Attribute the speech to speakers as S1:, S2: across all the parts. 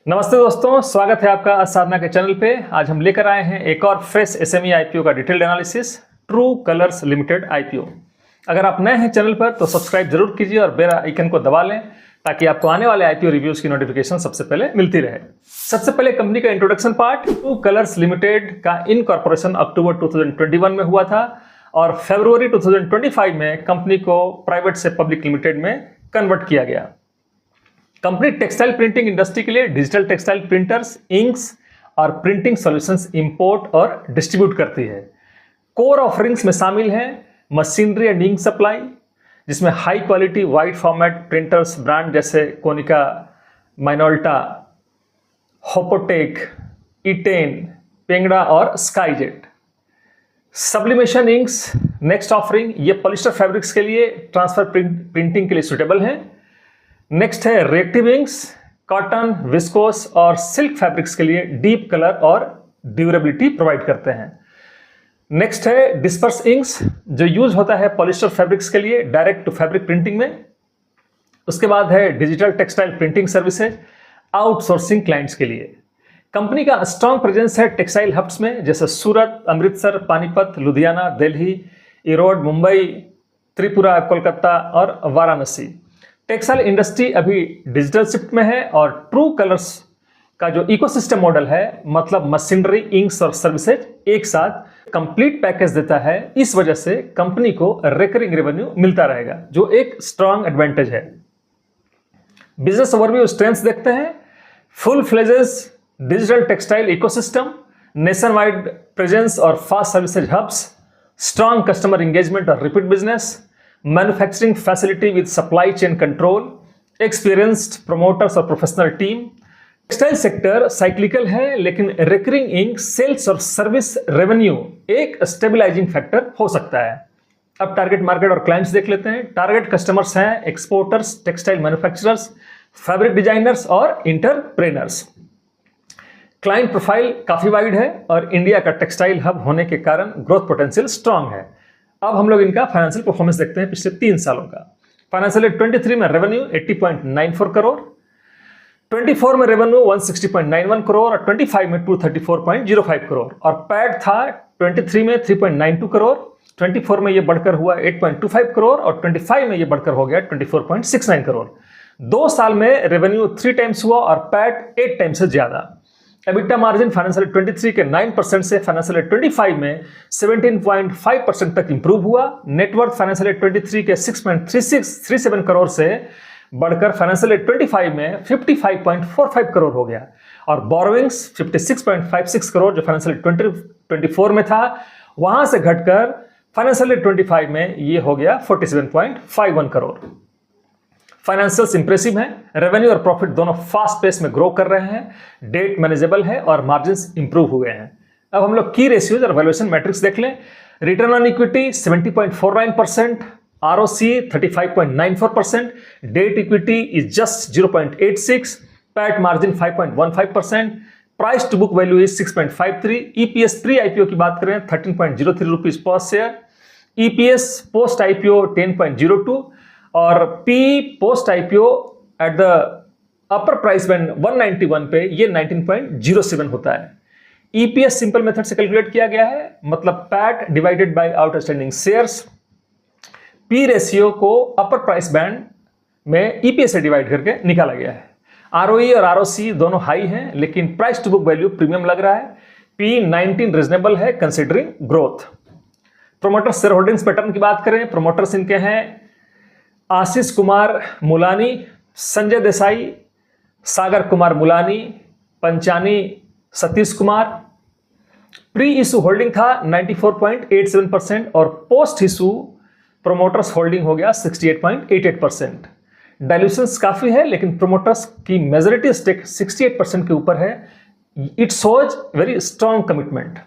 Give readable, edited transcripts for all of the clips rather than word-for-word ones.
S1: नमस्ते दोस्तों, स्वागत है आपका साधना के चैनल पे। आज हम लेकर आए हैं एक और फ्रेश एसएमई आईपीओ का detailed analysis, true colours limited IPO. अगर आप नए हैं चैनल पर तो सब्सक्राइब जरूर कीजिए और बेल आइकन को दबा लें ताकि आपको आने वाले आईपीओ रिव्यूज की नोटिफिकेशन सबसे पहले मिलती रहे। सबसे पहले कंपनी का introduction part. True colours limited का इनकॉर्पोरेशन अक्टूबर 2021 में हुआ था और फरवरी 2025 में कंपनी को प्राइवेट से पब्लिक लिमिटेड में कन्वर्ट किया गया। कंपनी टेक्सटाइल प्रिंटिंग इंडस्ट्री के लिए डिजिटल टेक्सटाइल प्रिंटर्स, इंक्स और प्रिंटिंग सॉल्यूशंस इंपोर्ट और डिस्ट्रीब्यूट करती है। कोर ऑफरिंग्स में शामिल हैं मशीनरी एंड इंक सप्लाई, जिसमें high quality wide format printers brand जैसे कोनिका, माइनोल्टा, होपोटेक, इटेन, पेंगड़ा और स्काईजेट। सब्लिमेशन इंक्स नेक्स्ट ऑफरिंग, ये पॉलिस्टर फैब्रिक्स के लिए ट्रांसफर प्रिंटिंग के लिए सुटेबल हैं। नेक्स्ट है रिएक्टिव इंक्स, कॉटन, विस्कोस और सिल्क फैब्रिक्स के लिए डीप कलर और ड्यूरेबिलिटी प्रोवाइड करते हैं। नेक्स्ट है डिस्पर्स इंक्स, जो यूज होता है पॉलिस्टर फैब्रिक्स के लिए डायरेक्ट टू फैब्रिक प्रिंटिंग में। उसके बाद है digital textile printing services outsourcing clients के लिए। कंपनी का स्ट्रॉन्ग प्रेजेंस है टेक्सटाइल हब्स में जैसे सूरत, अमृतसर, पानीपत, लुधियाना, दिल्ली, इरोड, मुंबई, त्रिपुरा, कोलकाता और वाराणसी। टेक्सटाइल इंडस्ट्री अभी डिजिटल शिफ्ट में है और ट्रू कलर्स का जो इकोसिस्टम मॉडल है, मतलब मशीनरी, इंक्स और सर्विसेज एक साथ कंप्लीट पैकेज देता है। इस वजह से कंपनी को रिकरिंग रेवेन्यू मिलता रहेगा, जो एक स्ट्रॉन्ग एडवांटेज है। बिजनेस ओवरव्यू स्ट्रेंथ्स देखते हैं। Full fledged digital textile ecosystem, nationwide presence और fast services hubs, strong customer engagement और repeat business, manufacturing facility with supply chain control, experienced promoters और professional team. Textile sector cyclical है, लेकिन recurring ink sales और service revenue एक stabilising factor हो सकता है। अब टारगेट मार्केट और क्लाइंट्स देख लेते हैं। टारगेट कस्टमर्स हैं exporters, textile manufacturers, fabric designers और इंटरप्रेनर्स। क्लाइंट प्रोफाइल काफी वाइड है और इंडिया का टेक्सटाइल हब होने के कारण ग्रोथ पोटेंशियल स्ट्रांग है। अब हम लोग इनका फाइनेंशियल परफॉर्मेंस देखते हैं पिछले 3 सालों का। फाइनेंशियल ईयर 23 में रेवेन्यू 80.94 करोड़, 24 में रेवेन्यू 160.91 करोड़ और 25 में 234.05 करोड़ और पैड था 23 में 3.92 करोड़, 24 में ये बढ़कर हुआ 8.25 करोड़ और 25 में ये बढ़कर हो गया 24.69 करोड़। 2 साल में रेवेन्यू 3 टाइम्स हुआ और पैड 8 टाइम्स से ज्यादा। एबिटा मार्जिन फाइनेंशियल 23 के 9% से फाइनेंशियल 25 में 17.5% तक इंप्रूव हुआ। नेटवर्थ फाइनेंशियल 23 के 6.37 करोड़ से बढ़कर फाइनेंशियल 25 में 55.45 करोड़ हो गया और बोरोविंग्स 56.56 करोड़ जो फाइनेंशियल 24 में था, वहां से घटकर फाइनेंशियल 25 में ये हो गया 47.51 करोड़। फाइनेंशियल्स इंप्रेसिव हैं, रेवेन्यू और प्रॉफिट दोनों फास्ट पेस में ग्रो कर रहे हैं, डेट मैनेजेबल है और मार्जिन्स इंप्रूव हुए हैं। अब हम लोग की रेशियोज और वैल्यूएशन मैट्रिक्स देख लें। Return on equity 70.49%, ROCE 35.94%, debt equity is just 0.86, PAT margin 5.15%, price to book value is 6.53, EPS pre IPO की बात करें 13.03 रुपीज पर शेयर, EPS पोस्ट आईपीओ 10.02 और P post IPO at the upper price band 191 पे ये 19.07 होता है। EPS simple method से कैलकुलेट किया गया है, मतलब PAT divided by outstanding shares. P ratio को अपर प्राइस बैंड में EPS से डिवाइड करके निकाला गया है। ROE और ROC दोनों हाई हैं, लेकिन price to book value premium लग रहा है। P19 रीजनेबल है considering growth. Promoter share holdings pattern की बात करें, प्रोमोटर्स इनके हैं Ashish Kumar Mulani, Sanjay Desai, Sagar Kumar Mulani, Panchani Satish Kumar. Pre issue holding था 94.87% और पोस्ट इशू प्रोमोटर्स होल्डिंग हो गया 68.88%। डाइल्यूशंस काफी है, लेकिन प्रोमोटर्स की मेजॉरिटी स्टेक 68% के ऊपर है। It shows very strong commitment.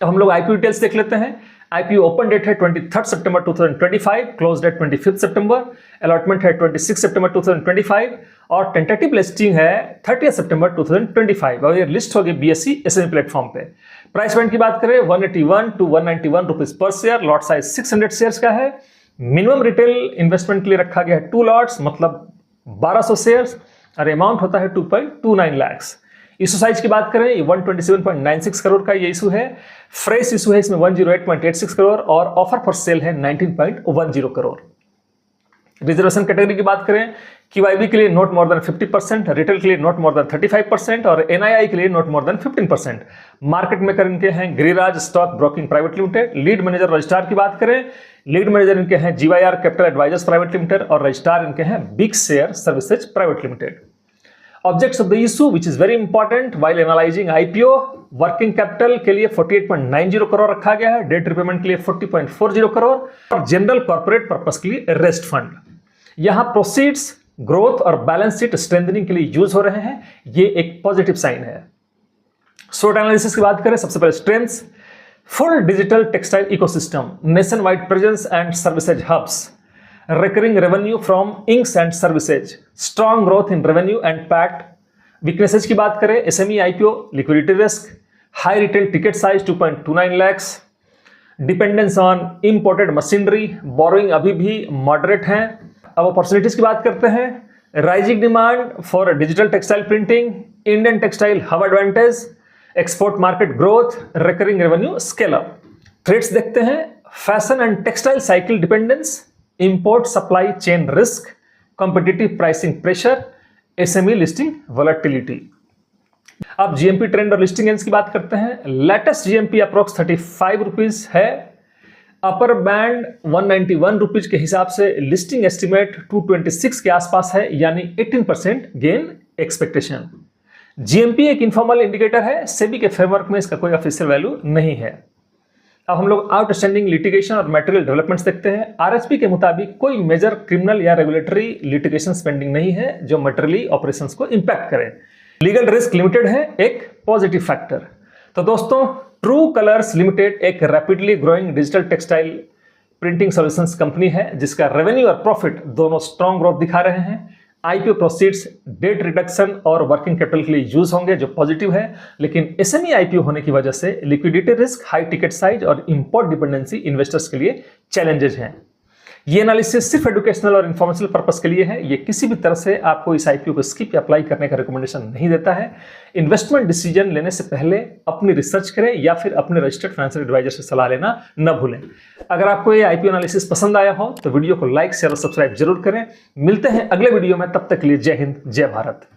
S1: अब हम लोग आईपीओ डिटेल्स देख लेते हैं। आईपीओ ओपन डेट है 23 सितंबर 2025, क्लोज डेट 25 सितंबर, अलॉटमेंट है 26 सितंबर 2025 और टेंटेटिव लिस्टिंग है 30 सितंबर 2025 और ये लिस्ट होगी BSE SME प्लेटफॉर्म पे। प्राइस बैंड की बात करें 181 टू 191 रुपीज पर शेयर, लॉट साइज 600 शेयर्स का है। मिनिमम रिटेल इन्वेस्टमेंट के लिए रखा गया है 2 लॉट्स, मतलब 1200 शेयर्स और अमाउंट होता है 2.29 लाख। इशू साइज की बात करें, ये 127.96 करोड़ का ये इशू है। फ्रेश इशू है, इसमें 108.86 करोड़ और ऑफर फॉर सेल है 19.10 करोड़। रिजर्वेशन कैटेगरी की बात करें, QIB के लिए नॉट मोर देन 50%, रिटेल के लिए नॉट मोर देन 35% और NII के लिए not more than 15%। Market maker इनके हैं Giriraj stock broking private limited. Lead manager registrar की बात करें, लीड मैनेजर इनके हैं GYR capital advisors private limited और रजिस्ट्रार इनके हैं big share services private limited. Objects of the issue which is very important while analysing IPO, working capital के लिए 48.90 करोड़ रखा गया है, डेट रिपेमेंट के लिए 40.40 करोड़ और जनरल कॉर्पोरेट पर्पस के लिए रेस्ट फंड। यहां प्रोसीड्स ग्रोथ और बैलेंस शीट स्ट्रेंथनिंग के लिए यूज हो रहे हैं, ये एक पॉजिटिव साइन है। SWOT एनालिसिस की बात करें, सबसे पहले strengths, full digital textile ecosystem, nationwide presence and services hubs, recurring revenue from inks and services, strong growth in revenue and PAT। weaknesses की बात करें, SME IPO liquidity risk, high retail ticket size 2.29 lakhs, dependence on imported machinery, borrowing अभी भी moderate हैं। अब opportunities की बात करते हैं, rising demand for digital textile printing, Indian textile hub advantage, export market growth, recurring revenue scale up। threats देखते हैं, fashion and textile cycle dependence, import supply chain risk, competitive pricing pressure, SME listing volatility। अब GMP trend और listing range की बात करते हैं। Latest GMP approx 35 rupees है, upper band 191 rupees के हिसाब से लिस्टिंग एस्टिमेट 226 के आसपास है, यानी 18% गेन एक्सपेक्टेशन। GMP एक इनफॉर्मल इंडिकेटर है, सेबी के फ्रेमवर्क में इसका कोई ऑफिशियल वैल्यू नहीं है। अब हम लोग आउटस्टैंडिंग लिटिगेशन और मटेरियल डेवलपमेंट्स देखते हैं। RHP के मुताबिक कोई मेजर क्रिमिनल या रेगुलेटरी लिटिगेशन स्पेंडिंग नहीं है जो मटेरियली ऑपरेशंस को इंपैक्ट करे। लीगल रिस्क लिमिटेड है एक पॉजिटिव फैक्टर। तो दोस्तों, ट्रू कलर्स लिमिटेड एक rapidly growing digital textile printing solutions company है जिसका रेवेन्यू और प्रॉफिट दोनों स्ट्रॉन्ग ग्रोथ दिखा रहे हैं। IPO प्रोसीड्स डेट रिडक्शन और वर्किंग कैपिटल के लिए यूज होंगे जो पॉजिटिव है, लेकिन SME IPO होने की वजह से liquidity risk, high ticket size और इंपोर्ट डिपेंडेंसी इन्वेस्टर्स के लिए चैलेंजेस हैं। ये एनालिसिस सिर्फ एजुकेशनल और इन्फॉर्मेशनल पर्पस के लिए है, ये किसी भी तरह से आपको इस IPO को स्किप या अप्लाई करने का रिकमेंडेशन नहीं देता है। इन्वेस्टमेंट डिसीजन लेने से पहले अपनी रिसर्च करें या फिर अपने रजिस्टर्ड फाइनेंशियल एडवाइजर से सलाह लेना न भूलें। अगर आपको ये IPO एनालिसिस पसंद आया हो तो वीडियो को लाइक, शेयर और सब्सक्राइब जरूर करें। मिलते हैं अगले वीडियो में, तब तक के लिए जय हिंद, जय भारत।